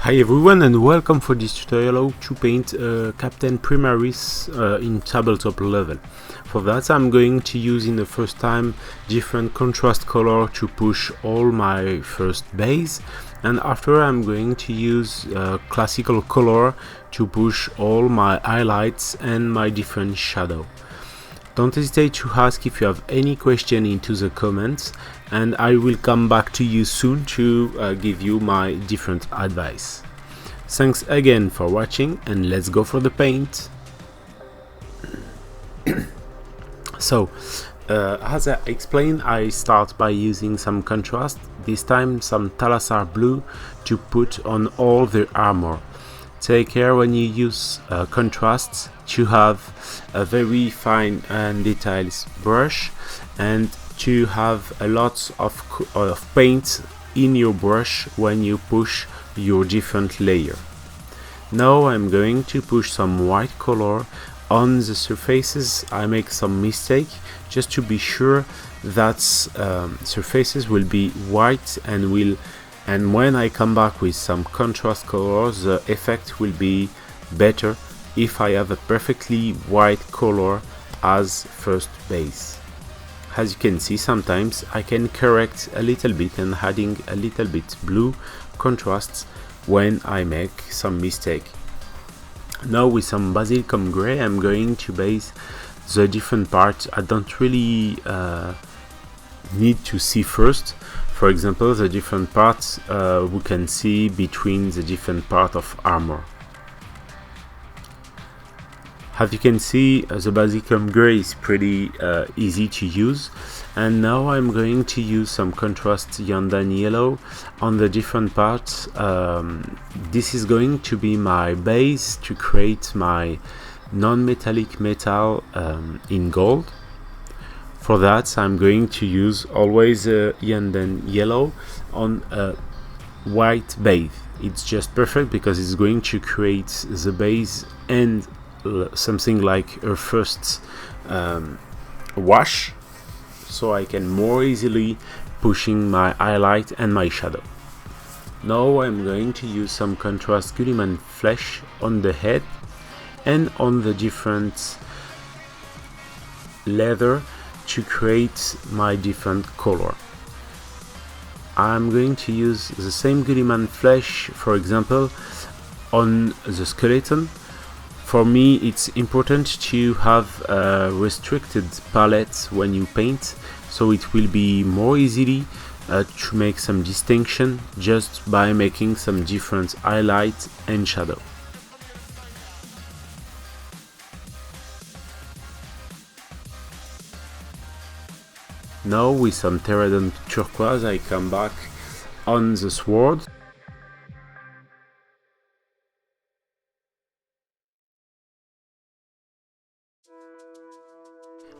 Hi everyone and welcome for this tutorial how to paint Captain Primaris in tabletop level. For that I'm going to use in the first time different contrast color to push all my first base, and after I'm going to use classical color to push all my highlights and my different shadow. Don't hesitate to ask if you have any question into the comments, and I will come back to you soon to give you my different advice. Thanks again for watching, and let's go for the paint. So, as I explained, I start by using some contrast, this time some Thalasar blue to put on all the armor. Take care when you use contrasts to have a very fine and detailed brush and to have a lot of paint in your brush when you push your different layer. Now I'm going to push some white color on the surfaces. I make some mistake just to be sure that surfaces will be white and when I come back with some contrast colors, the effect will be better if I have a perfectly white color as first base. As you can see, sometimes I can correct a little bit and adding a little bit blue contrasts when I make some mistake. Now with some basilicum gray I'm going to base the different parts I don't really need to see first. For example, the different parts we can see between the different part of armor. As you can see, the basilicum gray is pretty easy to use, and now I'm going to use some contrast Yandan yellow on the different parts. This is going to be my base to create my non-metallic metal in gold. For that I'm going to use always Yandan yellow on a white base. It's just perfect because it's going to create the base and something like a first wash, so I can more easily pushing my highlight and my shadow. Now I'm going to use some contrast Gulliman flesh on the head and on the different leather to create my different color. I'm going to use the same Gulliman flesh, for example, on the skeleton. For me it's important to have a restricted palette when you paint, so it will be more easily to make some distinction just by making some different highlight and shadow. Now with some Pterodon turquoise I come back on the sword.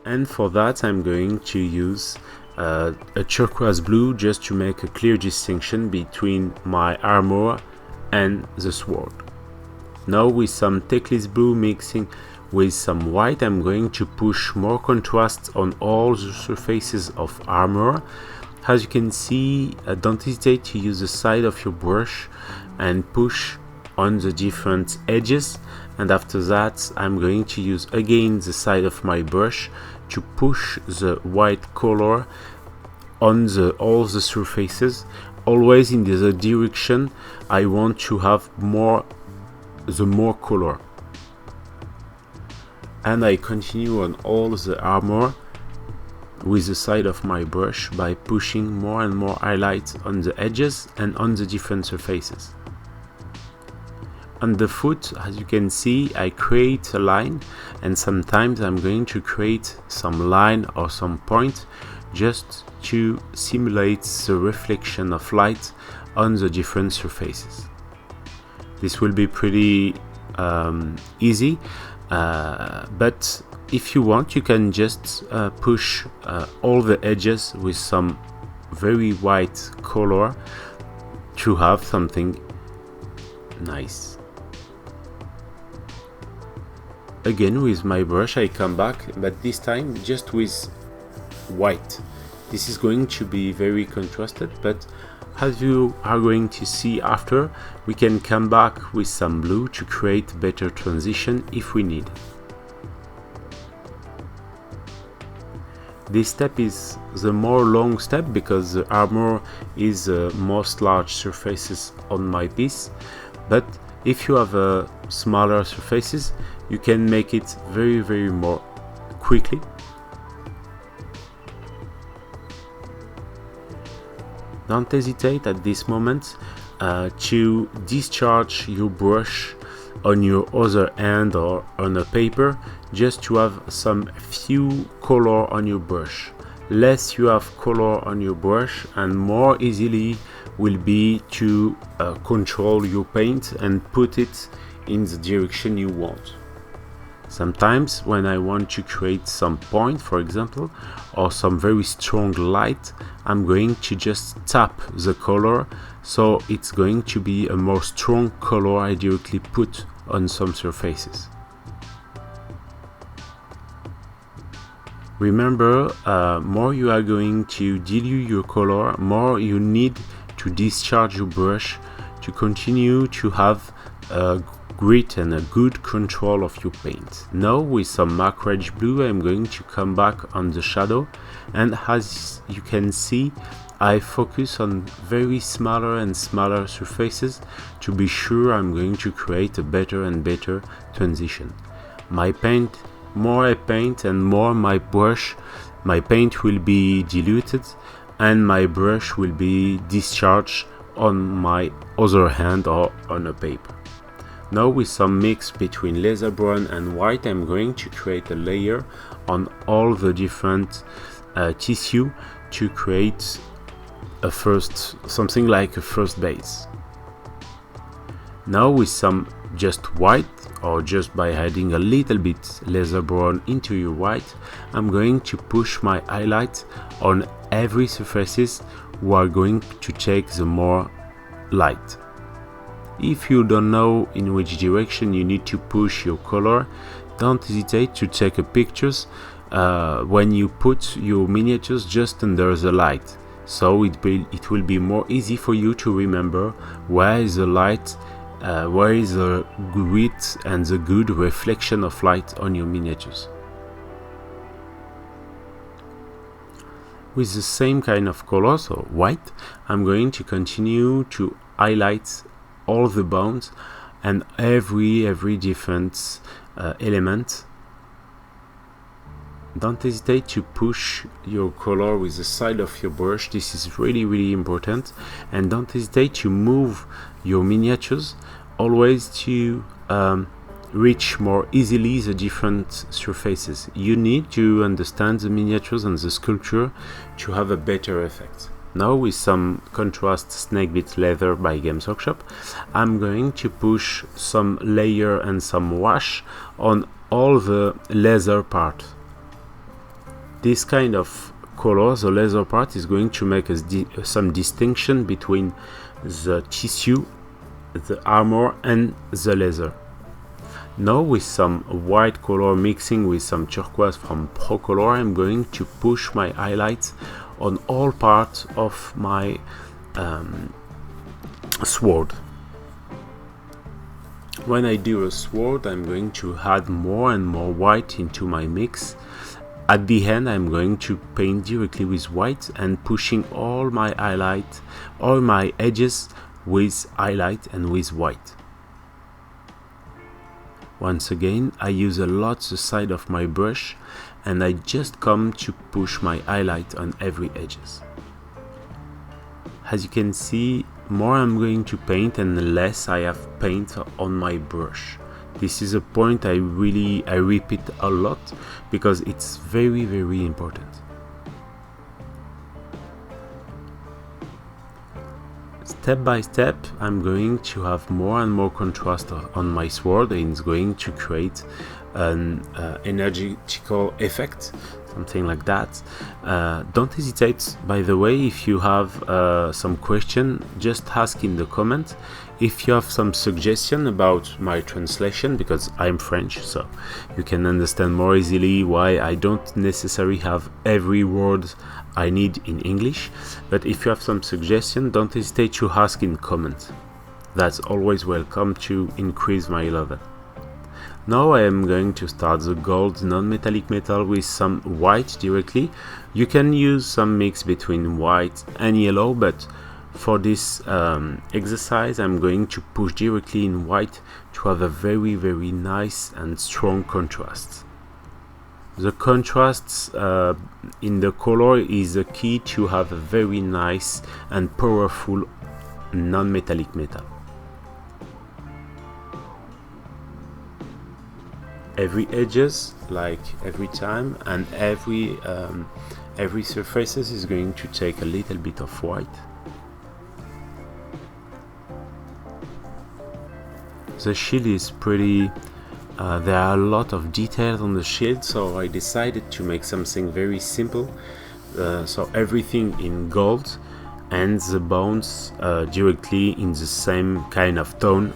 And for that I'm going to use a turquoise blue just to make a clear distinction between my armor and the sword. Now with some Teclis blue mixing with some white I'm going to push more contrast on all the surfaces of armor. As you can see, don't hesitate to use the side of your brush and push on the different edges, and after that I'm going to use again the side of my brush to push the white color on all the surfaces, always in the direction I want to have more color. And I continue on all the armor with the side of my brush by pushing more and more highlights on the edges and on the different surfaces. On the foot, as you can see, I create a line, and sometimes I'm going to create some line or some point just to simulate the reflection of light on the different surfaces. This will be pretty easy, but if you want you can just push all the edges with some very white color to have something nice. Again with my brush I come back, but this time just with white. This is going to be very contrasted, but As you are going to see after, we can come back with some blue to create better transition if we need. This step is the more long step because the armor is most large surfaces on my piece, but if you have smaller surfaces, you can make it very more quickly. Don't hesitate at this moment to discharge your brush on your other hand or on a paper, just to have some few color on your brush. Less you have color on your brush and more easily will be to control your paint and put it in the direction you want. Sometimes when I want to create some point, for example, or some very strong light, I'm going to just tap the color, so it's going to be a more strong color I directly put on some surfaces. Remember, more you are going to dilute your color, more you need to discharge your brush to continue to have a grit and a good control of your paint. Now with some Macrage blue I'm going to come back on the shadow, and as you can see I focus on very smaller and smaller surfaces to be sure I'm going to create a better and better transition. More I paint and more my paint will be diluted and my brush will be discharged on my other hand or on a paper. Now with some mix between laser brown and white, I'm going to create a layer on all the different tissue to create something like a first base. Now with some just white, or just by adding a little bit laser brown into your white, I'm going to push my highlight on every surfaces who are going to take the more light. If you don't know in which direction you need to push your color, don't hesitate to take a pictures when you put your miniatures just under the light, so it will be more easy for you to remember where is the light, where is the grit and the good reflection of light on your miniatures. With the same kind of color, so white, I'm going to continue to highlight all the bones and every different element. Don't hesitate to push your color with the side of your brush. This is really important, and don't hesitate to move your miniatures always to reach more easily the different surfaces. You need to understand the miniatures and the sculpture to have a better effect. Now with some contrast snakebit leather by Games Workshop, I'm going to push some layer and some wash on all the leather part. This kind of color, the leather part, is going to make some distinction between the tissue, the armor and the leather. Now with some white color mixing with some turquoise from Pro Color, I'm going to push my highlights on all parts of my sword. When I do a sword, I'm going to add more and more white into my mix. At the end, I'm going to paint directly with white and pushing all my highlight, all my edges with highlight and with white. Once again, I use a lot the side of my brush, and I just come to push my highlight on every edges. As you can see, more I'm going to paint and less I have paint on my brush. This is a point I repeat a lot because it's very important. Step by step, I'm going to have more and more contrast on my sword, and it's going to create an energetical effect, something like that. Don't hesitate, by the way, if you have some question, just ask in the comment. If you have some suggestion about my translation, because I'm French, so you can understand more easily why I don't necessarily have every word I need in English, but if you have some suggestion, don't hesitate to ask in comments. That's always welcome to increase my level. Now I am going to start the gold non-metallic metal with some white directly. You can use some mix between white and yellow, but for this exercise I'm going to push directly in white to have a very nice and strong contrast. The contrasts in the color is the key to have a very nice and powerful non-metallic metal. Every edges, like every time, and every surfaces is going to take a little bit of white. The shield is pretty, there are a lot of details on the shield, so I decided to make something very simple. So everything in gold and the bones directly in the same kind of tone,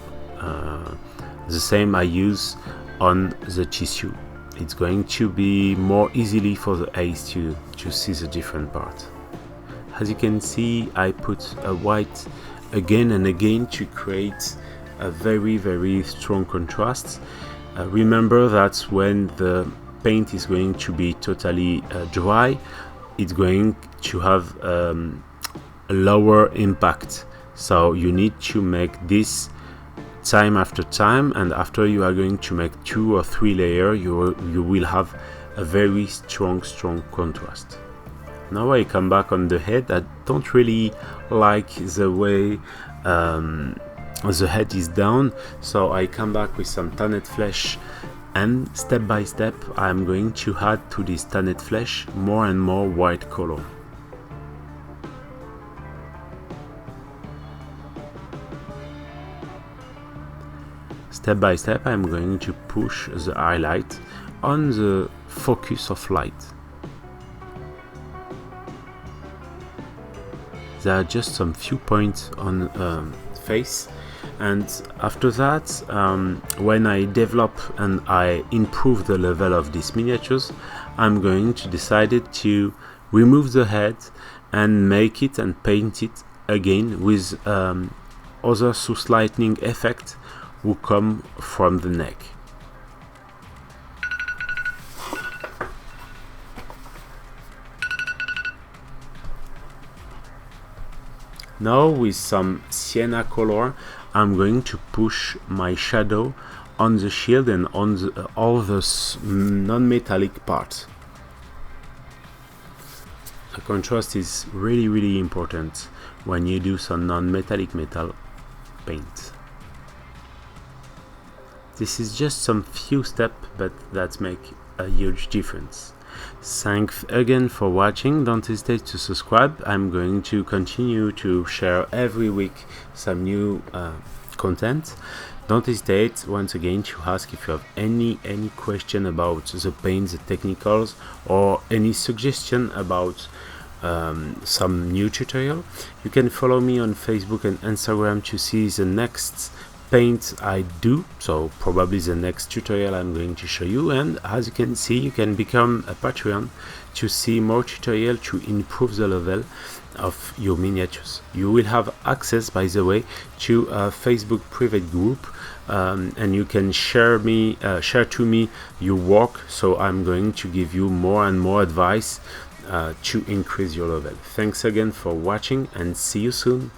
the same I use on the tissue. It's going to be more easily for the eyes to see the different parts. As you can see, I put a white again and again to create a very strong contrast. Remember that when the paint is going to be totally dry, it's going to have a lower impact, so you need to make this time after time, and after you are going to make 2 or 3 layers, you will have a very strong contrast. Now I come back on the head. I don't really like the way the head is down, so I come back with some tanned flesh, and step by step I'm going to add to this tanned flesh more and more white color. Step by step I'm going to push the highlight on the focus of light. There are just some few points on face, and after that, when I develop and I improve the level of these miniatures, I'm going to decide to remove the head and make it and paint it again with other source lightning effect who come from the neck. Now with some sienna color I'm going to push my shadow on the shield and on all the non-metallic parts. The contrast is really important when you do some non-metallic metal paint. This is just some few steps, but that make a huge difference. Thanks again for watching. Don't hesitate to subscribe. I'm going to continue to share every week some new content. Don't hesitate once again to ask if you have any question about the paint, the technicals, or any suggestion about some new tutorial. You can follow me on Facebook and Instagram to see the next paint I do, so probably the next tutorial I'm going to show you. And as you can see, you can become a Patreon to see more tutorial to improve the level of your miniatures. You will have access, by the way, to a Facebook private group, and you can share to me your work, so I'm going to give you more and more advice to increase your level. Thanks again for watching, and see you soon.